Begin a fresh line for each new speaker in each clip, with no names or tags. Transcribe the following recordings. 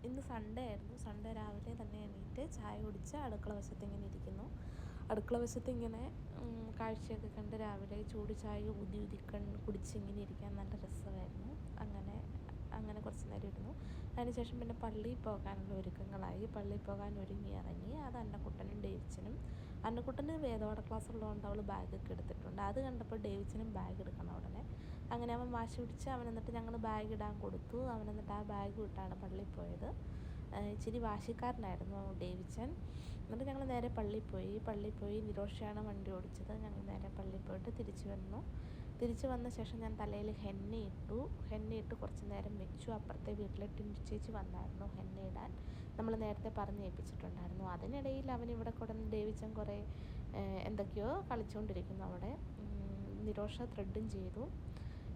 ഇന്ന് സൺഡേ ആയിരുന്നു. സൺഡേ രാവിലെ തന്നെ എണീറ്റ് ചായ കുടിച്ച് അടുക്കള വശത്ത് ഇങ്ങനെ ഇരിക്കുന്നു. അടുക്കള വശത്ത് ഇങ്ങനെ കാഴ്ചയൊക്കെ കണ്ട് രാവിലെ ചൂട് ചായ ഊതി കുടിച്ചിങ്ങനെ ഇരിക്കാൻ നല്ല രസമായിരുന്നു. അങ്ങനെ കുറച്ച് നേരം ഇരുന്നു. അതിനുശേഷം പിന്നെ പള്ളിയിൽ പോകാനുള്ള ഒരുക്കങ്ങളായി. പള്ളിയിൽ പോകാൻ ഇറങ്ങി. അത് അന്നക്കുട്ടനും ഡേവിച്ചനും. അന്നക്കുട്ടന് വേദപാഠ ക്ലാസ് ഉള്ളതുകൊണ്ട് അവൾ ബാഗൊക്കെ എടുത്തിട്ടുണ്ട്. അത് കണ്ടപ്പോൾ ഡേവിച്ചനും ബാഗ് എടുക്കണം ഉടനെ. അങ്ങനെ അവൻ വാശി പിടിച്ച് എന്നിട്ട് ഞങ്ങൾ ബാഗ് ഇടാൻ കൊടുത്തു. എന്നിട്ട് ആ ബാഗ് ഇട്ടാണ് പള്ളിയിൽ പോയത്. ഇച്ചിരി വാശിക്കാരനായിരുന്നു ഡേവിച്ചൻ. എന്നിട്ട് ഞങ്ങൾ നേരെ പള്ളിയിൽ പോയി നിരോഷയാണ് വണ്ടി ഓടിച്ചത്. ഞങ്ങൾ നേരെ പള്ളിയിൽ പോയിട്ട് തിരിച്ചു വന്ന ശേഷം ഞാൻ തലയിൽ ഹെന്നയിട്ട് കുറച്ച് നേരം വെച്ചു. അപ്പുറത്തെ വീട്ടിലെ ടിൻറ്റു ചേച്ചി വന്നായിരുന്നു ഹെന്ന ഇടാൻ. നമ്മൾ നേരത്തെ പറഞ്ഞ് ഏൽപ്പിച്ചിട്ടുണ്ടായിരുന്നു. അതിനിടയിൽ അവനിവിടെ കൊടുന്ന് ഡേവിച്ചൻ കുറേ എന്തൊക്കെയോ കളിച്ചുകൊണ്ടിരിക്കുന്നു അവിടെ. നിരോഷ ത്രെഡും ചെയ്തു.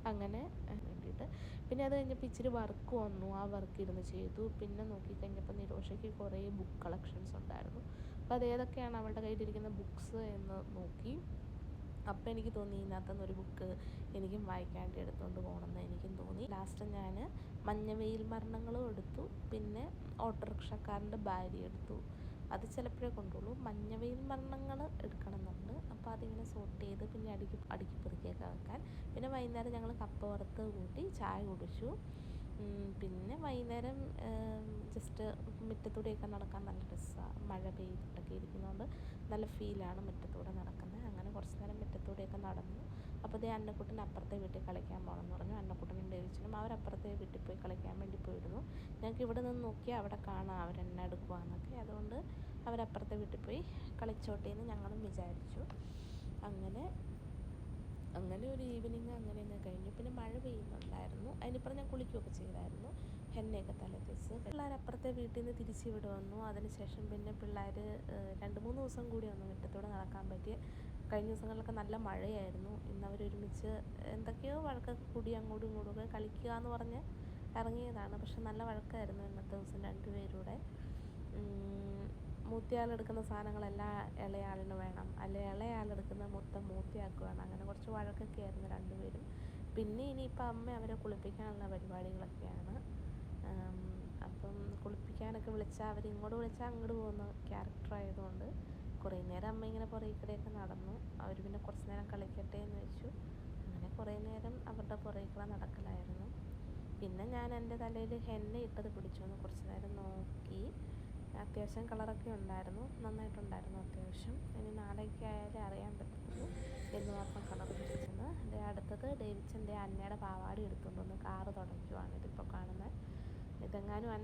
അങ്ങനെ വേണ്ടിയിട്ട് പിന്നെ അത് കഴിഞ്ഞപ്പോൾ ഇച്ചിരി വർക്ക് വന്നു. ആ വർക്ക് ഇരുന്ന് ചെയ്തു. പിന്നെ നോക്കിക്കഴിഞ്ഞപ്പോൾ നിരോഷയ്ക്ക് കുറേ ബുക്ക് കളക്ഷൻസ് ഉണ്ടായിരുന്നു. അപ്പോൾ അതേതൊക്കെയാണ് അവളുടെ കയ്യിലിരിക്കുന്ന ബുക്സ് എന്ന് നോക്കി. അപ്പം എനിക്ക് തോന്നി ഇതിനകത്തുനിന്നൊരു ബുക്ക് എനിക്കും വായിക്കാണ്ട് എടുത്തുകൊണ്ട് പോകണമെന്ന് എനിക്കും തോന്നി. ലാസ്റ്റ് ഞാൻ മഞ്ഞവെയിൽ മരണങ്ങളും എടുത്തു. പിന്നെ ഓട്ടോറിക്ഷക്കാരൻ്റെ ഭാര്യ എടുത്തു. അത് ചിലപ്പോഴേ കൊണ്ടുള്ളൂ. മഞ്ഞവെയിൽ മരണങ്ങൾ എടുക്കണമെന്നുണ്ട്. അപ്പോൾ അതിങ്ങനെ സോർട്ട് ചെയ്ത് പിന്നെ അടുക്കി പെറുക്കിയൊക്കെ വെക്കാൻ. പിന്നെ വൈകുന്നേരം ഞങ്ങൾ കപ്പ വറുത്ത് കൂട്ടി ചായ കുടിച്ചു. പിന്നെ വൈകുന്നേരം ജസ്റ്റ് മുറ്റത്തൂടെയൊക്കെ നടക്കാൻ നല്ല രസമാണ്. മഴ പെയ്തിട്ടൊക്കെ ഇരിക്കുന്നതുകൊണ്ട് നല്ല ഫീലാണ് മുറ്റത്തൂടെ നടക്കുന്നത്. അങ്ങനെ കുറച്ച് നേരം മുറ്റത്തൂടെയൊക്കെ നടന്നു. അപ്പോൾ അന്നക്കുട്ടൻ അപ്പുറത്തെ വീട്ടിൽ കളിക്കാൻ പോകണമെന്ന് പറഞ്ഞു. അന്നക്കുട്ടനും ഡേവിച്ചനും അവരപ്പുറത്തെ വീട്ടിൽ പോയി കളിക്കാൻ വേണ്ടി പോയിരുന്നു. ഞങ്ങൾക്ക് ഇവിടെ നിന്ന് നോക്കിയാൽ അവിടെ കാണാം അവരെന്നെ എടുക്കുവാന്നൊക്കെ. അതുകൊണ്ട് അവരപ്പുറത്തെ വീട്ടിൽ പോയി കളിച്ചോട്ടെ എന്ന് ഞങ്ങളും വിചാരിച്ചു. അങ്ങനെ ഒരു ഈവനിങ് അങ്ങനെയൊക്കെ കഴിഞ്ഞു. പിന്നെ മഴ പെയ്യുന്നുണ്ടായിരുന്നു. അതിനിപ്പുറം ഞാൻ കുളിക്കുകയൊക്കെ ചെയ്തായിരുന്നു. ഹെന്നയൊക്കെ തല തേച്ച് പിള്ളേർ അപ്പുറത്തെ വീട്ടിൽ നിന്ന് തിരിച്ച് ഇവിടെ വന്നു. അതിനുശേഷം പിന്നെ പിള്ളേർ 2-3 ദിവസം കൂടി ഒന്ന് മുറ്റത്തൂടെ നടക്കാൻ പറ്റി. കഴിഞ്ഞ ദിവസങ്ങളിലൊക്കെ നല്ല മഴയായിരുന്നു. ഇന്ന് അവരൊരുമിച്ച് എന്തൊക്കെയോ വഴക്കൊക്കെ കൂടി അങ്ങോട്ടും ഇങ്ങോട്ടുമൊക്കെ കളിക്കുക എന്ന് പറഞ്ഞ് ഇറങ്ങിയതാണ്. പക്ഷെ നല്ല വഴക്കായിരുന്നു ഇന്നത്തെ ദിവസം രണ്ടുപേരൂടെ. മൂത്തയാളെടുക്കുന്ന സാധനങ്ങളെല്ലാം ഇളയാളിന് വേണം, അല്ലെ ഇളയാളെടുക്കുന്ന മൊത്തം മൂത്തയാൾക്ക് വേണം. അങ്ങനെ കുറച്ച് വഴക്കൊക്കെ ആയിരുന്നു രണ്ടുപേരും. പിന്നെ ഇനിയിപ്പോൾ അമ്മ അവരെ കുളിപ്പിക്കാനുള്ള പരിപാടികളൊക്കെയാണ്. അപ്പം കുളിപ്പിക്കാനൊക്കെ വിളിച്ചാൽ അവരിങ്ങോട്ട് വിളിച്ചാൽ അങ്ങോട്ട് പോകുന്ന ക്യാരക്ടറായതുകൊണ്ട് കുറേ നേരം അമ്മ ഇങ്ങനെ പുറകെ കൂടെയൊക്കെ നടന്നു. അവർ പിന്നെ കുറച്ച് നേരം കളിക്കട്ടെ എന്ന് വെച്ചു. അങ്ങനെ കുറേ നേരം അവരുടെ പുറകെ കൂടെ നടക്കലായിരുന്നു. പിന്നെ ഞാൻ എൻ്റെ തലയിൽ ഹെന്ന ഇട്ടത് പിടിച്ചു കുറച്ച് നേരം നോക്കി. അത്യാവശ്യം കളറൊക്കെ ഉണ്ടായിരുന്നു, നന്നായിട്ടുണ്ടായിരുന്നു അത്യാവശ്യം. ഇനി നാളേക്ക് ആയാലേ അറിയാൻ പറ്റത്തുള്ളൂ എന്ന് മാത്രം കളർ പിടിച്ചെന്ന്. അടുത്തത് ഡേവിച്ചൻ്റെ അന്നയുടെ പാവാടി എടുത്തുകൊണ്ടുവന്ന് കാറ് തുടയ്ക്കുവാണ് ഇതിപ്പോൾ കാണുന്നത്. ഇതെങ്ങാനും